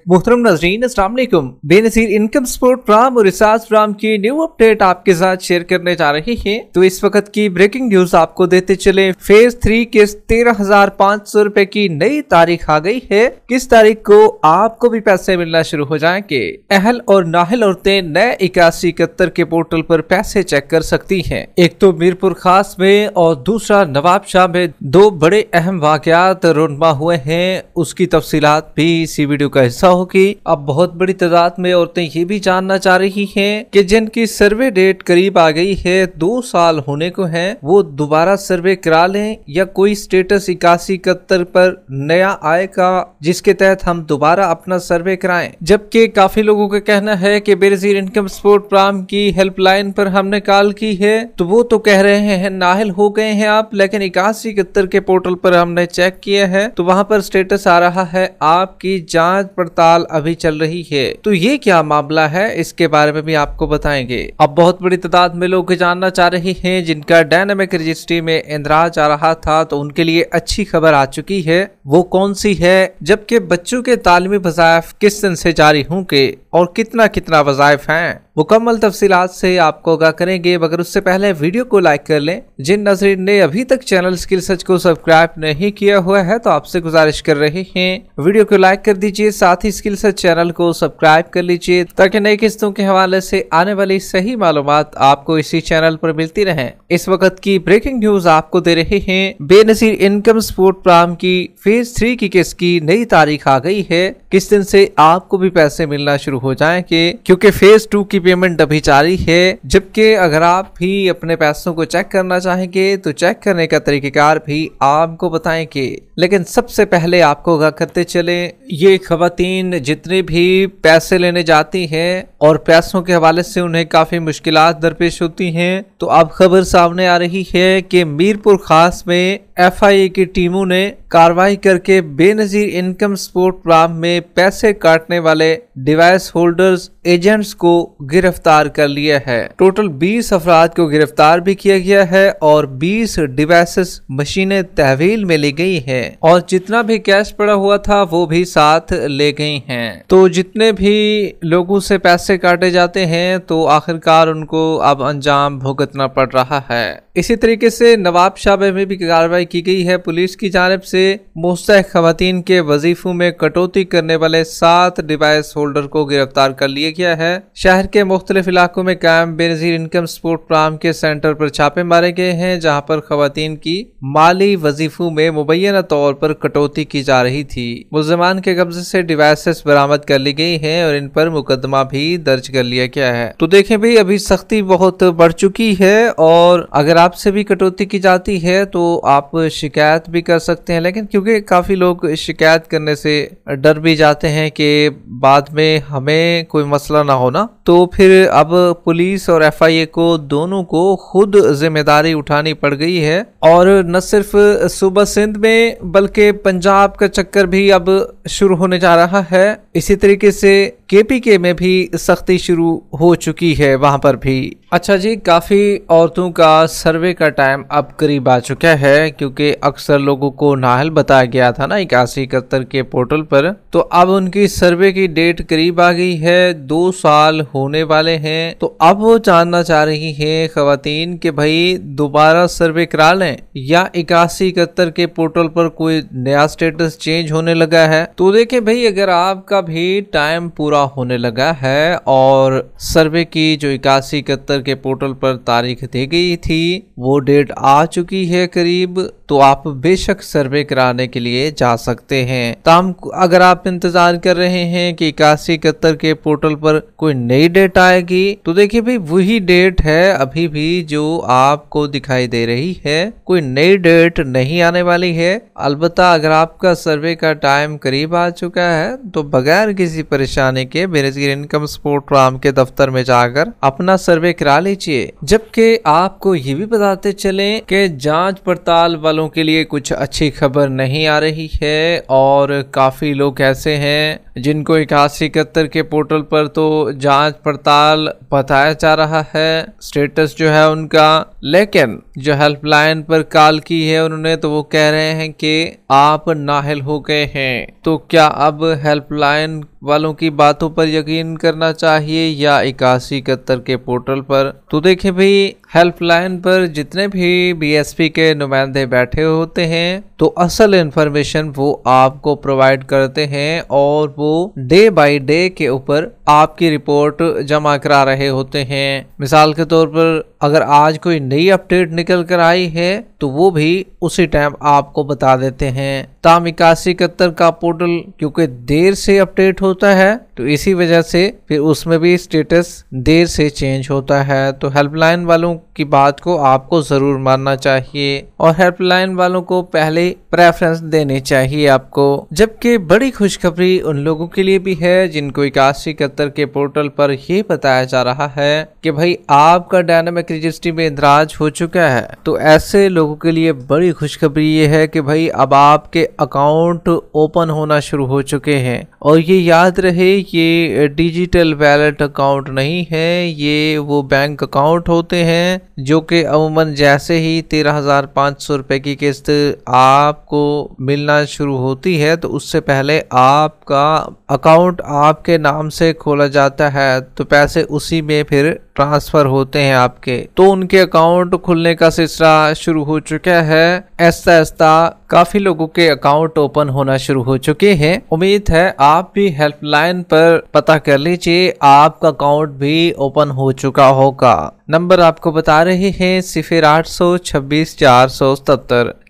मोहतरम नाज़रीन, अस्सलाम वालेकुम। बेनज़ीर इनकम सपोर्ट प्रोग्राम और रिसर्च प्रोग्राम की न्यू अपडेट आपके साथ शेयर करने जा रहे हैं। तो इस वक्त की ब्रेकिंग न्यूज आपको देते चले। फेज 3 के 13,500 रुपए की नई तारीख आ गई है। किस तारीख को आपको भी पैसे मिलना शुरू हो जाएंगे। अहल और नाहल औरतें नए 8171 के पोर्टल पर पैसे चेक कर सकती हैं। एक तो मीरपुर खास में और दूसरा नवाबशाह में दो बड़े अहम वाकयात रोनमा हुए हैं। उसकी तफसीलात भी इसी वीडियो का हिस्सा होगी। अब बहुत बड़ी तादाद में औरतें ये भी जानना चाह रही हैं कि जिनकी सर्वे डेट करीब आ गई है, 2 साल होने को है, वो दोबारा सर्वे करा लें या कोई स्टेटस 8171 पर नया आएगा जिसके तहत हम दोबारा अपना सर्वे कराएं। जबकि काफी लोगों का कहना है कि बेनज़ीर इनकम सपोर्ट प्रोग्राम की हेल्पलाइन पर हमने कॉल की है तो वो तो कह रहे हैं नाहिल हो गए हैं आप, लेकिन 8171 के पोर्टल पर हमने चेक किया है तो वहाँ पर स्टेटस आ रहा है आपकी जांच पड़ताल अभी चल रही है। तो ये क्या मामला है, इसके बारे में भी आपको बताएंगे। अब बहुत बड़ी तादाद में लोग जानना चाह रहे हैं जिनका डायनामिक रजिस्ट्री में इंदराज आ रहा था, तो उनके लिए अच्छी खबर आ चुकी है। वो कौन सी है? जबकि बच्चों के तालीमी वज़ाइफ किस दिन से जारी होंगे और कितना वज़ाइफ हैं, मुकम्मल तफसीलात से आपको आगाह करेंगे। मगर उससे पहले वीडियो को लाइक कर लें। जिन नाज़रीन ने अभी तक चैनल स्किल सर्च को सब्सक्राइब नहीं किया हुआ है तो आपसे गुजारिश कर रहे हैं वीडियो को लाइक कर दीजिए, साथ ही स्किल सर्च चैनल को सब्सक्राइब कर लीजिए ताकि नई किस्तों के हवाले से आने वाली सही मालूमात आपको इसी चैनल पर मिलती रहे। इस वक्त की ब्रेकिंग न्यूज आपको दे रहे हैं। बेनज़ीर इनकम सपोर्ट प्रोग्राम की फेज 3 की किस्त की नई तारीख आ गई है। किस दिन से आपको भी पैसे मिलना शुरू हो जाएंगे, क्योंकि फेज 2 की पेमेंट अभी जारी है। जबकि अगर आप भी अपने पैसों को चेक करना चाहेंगे तो चेक करने का तरीकेकार भी आपको बताएंगे। लेकिन सबसे पहले आपको आगाह करते चले, ये खवातीन जितने भी पैसे लेने जाती हैं और पैसों के हवाले से उन्हें काफी मुश्किलात दरपेश होती हैं, तो अब खबर सामने आ रही है कि मीरपुर खास में FIA की टीमों ने कार्रवाई करके बेनज़ीर इनकम सपोर्ट प्रोग्राम में पैसे काटने वाले डिवाइस होल्डर्स एजेंट्स को गिरफ्तार कर लिया है। टोटल 20 अफराद को गिरफ्तार भी किया गया है और 20 डिवाइसेस मशीनें तहवील में ली गई हैं और जितना भी कैश पड़ा हुआ था वो भी साथ ले गई हैं। तो जितने भी लोगों से पैसे काटे जाते हैं तो आखिरकार उनको अब अंजाम भुगतना पड़ रहा है। इसी तरीके से नवाबशाह में भी कार्रवाई की गई है। पुलिस की जानिब से मुस्तहक खवातीन के वजीफों में कटौती करने वाले 7 डिवाइस होल्डर को गिरफ्तार कर लिया गया है। शहर के मुख्तलिफ इलाकों में कायम बेनज़ीर इनकम सपोर्ट प्रोग्राम के सेंटर पर छापे मारे गए हैं, जहां पर खवातीन की माली वजीफों में मुबैना तौर पर कटौती की जा रही थी। मुल्ज़िमान के कब्जे से डिवाइसेस बरामद कर ली गई हैं और इन पर मुकदमा भी दर्ज कर लिया गया है। तो देखें भाई, अभी सख्ती बहुत बढ़ चुकी है और अगर आपसे भी कटौती की जाती है तो आप शिकायत भी कर सकते हैं। लेकिन क्योंकि काफी लोग शिकायत करने से डर भी जाते हैं कि बाद में हमें कोई मसला ना हो ना, तो फिर अब पुलिस और FIA को दोनों को खुद जिम्मेदारी उठानी पड़ गई है। और न सिर्फ सूबा सिंध में बल्कि पंजाब का चक्कर भी अब शुरू होने जा रहा है। इसी तरीके से KPK में भी सख्ती शुरू हो चुकी है वहां पर भी। अच्छा जी, काफी औरतों का सर्वे का टाइम अब करीब आ चुका है, क्योंकि अक्सर लोगों को नाहल बताया गया था ना 8171 के पोर्टल पर, तो अब उनकी सर्वे की डेट करीब आ गई है। 2 साल होने वाले हैं। तो अब वो जानना चाह रही है खवातीन कि भाई दोबारा सर्वे करा लें या 8171 के पोर्टल पर कोई नया स्टेटस चेंज होने लगा है। तो देखें भाई, अगर आपका भी टाइम पूरा होने लगा है और सर्वे की जो 8171 के पोर्टल पर तारीख दी गई थी वो डेट आ चुकी है करीब, तो आप बेशक सर्वे कराने के लिए जा सकते हैं। तमाम अगर आप इंतजार कर रहे हैं कि 8171 के पोर्टल पर कोई नई डेट आएगी, तो देखिए भाई वही डेट है अभी भी जो आपको दिखाई दे रही है। कोई नई डेट नहीं आने वाली है। अलबत्ता अगर आपका सर्वे का टाइम करीब आ चुका है तो बगैर किसी परेशानी के बेनज़ीर इनकम सपोर्ट प्रोग्राम के दफ्तर में जाकर अपना सर्वे करा लीजिए। जबकि आपको ये भी बताते चले कि जांच पड़ताल वालों के लिए कुछ अच्छी खबर नहीं आ रही है और काफी लोग ऐसे हैं जिनको 8171 के पोर्टल पर तो जांच पड़ताल बताया जा रहा है, स्टेटस जो है उनका, लेकिन जो हेल्पलाइन पर कॉल की है उन्होंने तो वो कह रहे हैं कि आप नाहिल हो गए हैं। तो क्या अब हेल्पलाइन वालों की बातों पर यकीन करना चाहिए या 8171 के पोर्टल पर। तो देखे भाई, हेल्पलाइन पर जितने भी बीएसपी के नुमाइंदे बैठे होते हैं तो असल इन्फॉर्मेशन वो आपको प्रोवाइड करते हैं और वो डे बाय डे के ऊपर आपकी रिपोर्ट जमा करा रहे होते हैं। मिसाल के तौर पर अगर आज कोई नई अपडेट निकल कर आई है तो वो भी उसी टाइम आपको बता देते हैं। ताम 8171 का पोर्टल क्योंकि देर से अपडेट होता है तो इसी वजह से फिर उसमें भी स्टेटस देर से चेंज होता है। तो हेल्पलाइन वालों की बात को आपको जरूर मानना चाहिए और हेल्पलाइन वालों को पहले प्रेफरेंस देनी चाहिए आपको। जबकि बड़ी खुशखबरी उन लोगों के लिए भी है जिनको 8171 के पोर्टल पर यह बताया जा रहा है कि भाई आपका डायनामिक रजिस्ट्री में इंदराज हो चुका है। तो ऐसे लोगों के लिए बड़ी खुशखबरी ये है कि भाई अब आपके अकाउंट ओपन होना शुरू हो चुके हैं। और ये याद रहे, ये डिजिटल वैलेट अकाउंट नहीं है, ये वो बैंक अकाउंट होते हैं जो कि अमूमन जैसे ही 13,500 रुपए की किस्त आपको मिलना शुरू होती है तो उससे पहले आपका अकाउंट आपके नाम से खोला जाता है तो पैसे उसी में फिर ट्रांसफर होते हैं आपके। तो उनके अकाउंट खुलने का सिलसिला शुरू हो चुका है। ऐसा ऐसा काफी लोगों के अकाउंट ओपन होना शुरू हो चुके हैं। उम्मीद है आप भी हेल्पलाइन पर पता कर लीजिए, आपका अकाउंट भी ओपन हो चुका होगा। नंबर आपको बता रहे हैं 0826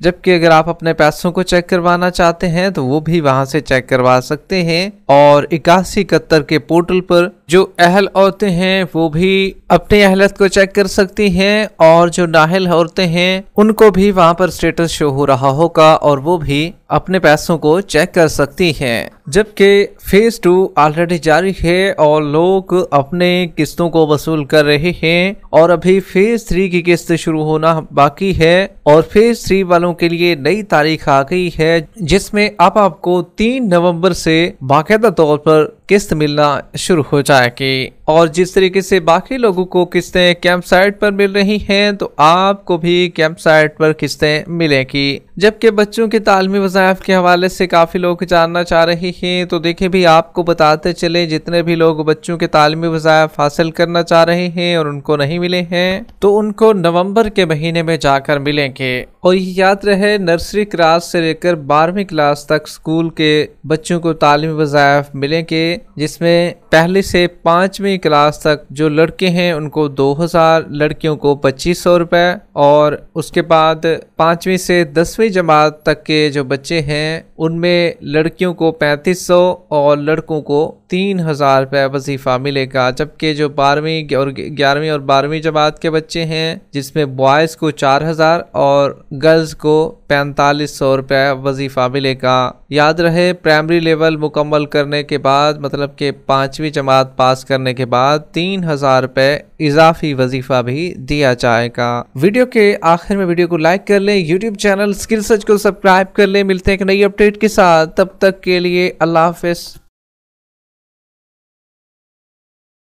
जबकि अगर आप अपने पैसों को चेक करवाना चाहते हैं तो वो भी वहां से चेक करवा सकते हैं। और 8171 के पोर्टल पर जो अहल औरतें हैं वो भी अपनी अहलियत को चेक कर सकती हैं और जो नाअहल औरतें हैं उनको भी वहां पर स्टेटस शो हो रहा होगा और वो भी अपने पैसों को चेक कर सकती हैं। जबकि फेज 2 ऑलरेडी जारी है और लोग अपने किस्तों को वसूल कर रहे हैं और अभी फेज 3 की किस्त शुरू होना बाकी है। और फेज 3 वालों के लिए नई तारीख आ गई है जिसमें अब आपको 3 नवंबर से बाकायदा तौर पर किस्त मिलना शुरू हो जाएगी। और जिस तरीके से बाकी लोगों को किस्तें कैंप साइट पर मिल रही हैं तो आपको भी कैंप साइट पर किस्तें मिलेगी। जबकि बच्चों के तालीमी वज़ाइफ के हवाले से काफी लोग जानना चाह रहे हैं तो देखिए भी आपको बताते चले, जितने भी लोग बच्चों के तालीमी वज़ाइफ हासिल करना चाह रहे हैं और उनको नहीं मिले हैं तो उनको नवंबर के महीने में जाकर मिलेंगे। और ये याद रहे, नर्सरी क्लास से लेकर 12वीं क्लास तक स्कूल के बच्चों को तालीमी वज़ाइफ मिलेंगे, जिसमें पहली से 5वीं क्लास तक जो लड़के हैं उनको 2000, लड़कियों को 2500 रुपए और उसके बाद 5वीं से 10वीं जमात तक के जो बच्चे हैं उनमें लड़कियों को 3500 और लड़कों को 3000 रुपए वजीफा मिलेगा। जबकि जो 12वीं और 11वीं और 12वीं जमात के बच्चे हैं जिसमें बॉयज को 4000 और गर्ल्स को 4500 रुपए वजीफा मिलेगा। याद रहे, प्राइमरी लेवल मुकम्मल करने के बाद मतलब के 5वीं जमात पास करने के बाद 3000 रुपए इजाफी वजीफा भी दिया जाएगा। वीडियो के आखिर में वीडियो को लाइक कर लें, यूट्यूब चैनल स्किल सर्च को सब्सक्राइब कर लें। मिलते हैं एक नई अपडेट के साथ, तब तक के लिए अल्लाह हाफिज।